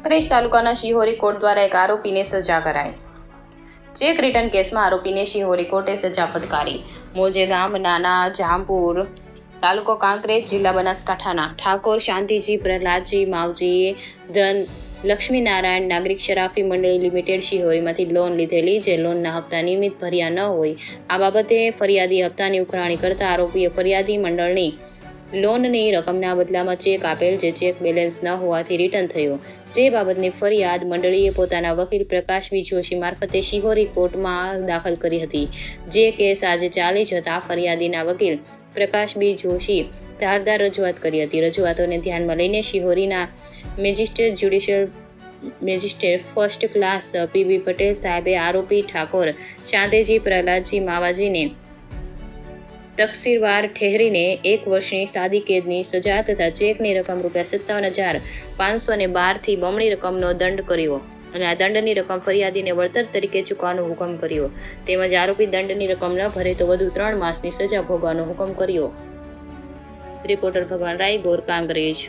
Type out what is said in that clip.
કાંકરેજ તાલુકાના શિહોરી કોર્ટ દ્વારા એક આરોપીને સજા કરાઈ। ચેક રિટર્ન કેસમાં આરોપીને શિહોરી કોર્ટે સજા ફટકારી। મોજે ગામ નાના જામપુર તાલુકો કાંકરેજ જિલ્લા બનાસકાંઠાના ઠાકોર શાંતિજી પ્રહલાદજી માવજીએ ધન લક્ષ્મીનારાયણ નાગરિક શરાફી મંડળી લિમિટેડ શિહોરીમાંથી લોન લીધેલી, જે લોનના હપ્તા નિયમિત ભર્યા ન હોય આ બાબતે ફરિયાદી હપ્તાની ઉઘરાણી કરતા આરોપીએ ફરિયાદી મંડળની લોનની રકમના બદલામાં ચેક આપેલ, જે ચેક બેલેન્સ ન હોવાથી રિટર્ન થયો, જે બાબતની ફરિયાદ મંડળીએ પોતાના વકીલ પ્રકાશ બી જોશી મારફતે શિહોરી કોર્ટમાં દાખલ કરી હતી। જે કેસ આજે ચાલી જતા ફરિયાદીના વકીલ પ્રકાશ બી જોશી ધારદાર રજૂઆત કરી હતી। રજૂઆતોને ધ્યાનમાં લઈને શિહોરીના magistrate first class PB Patel સાહેબે આરોપી ઠાકોર શાંતિજી પ્રહલાદજી માવાજીને તકસીરવાર ઠેરીને 1 વર્ષની સાદી કેદની સજા તથા ચેકની રકમ ₹57,512 થી બમણી રકમનો દંડ કર્યો અને આ દંડની રકમ ફરિયાદીને વળતર તરીકે ચૂકવવાનો હુકમ કર્યો, તેમજ આરોપી દંડની રકમ ન ભરે તો વધુ 3 માસની સજા ભોગવવાનો હુકમ કર્યો। રિપોર્ટર ભગવાન રાય, ગોર, કાંકરેજ।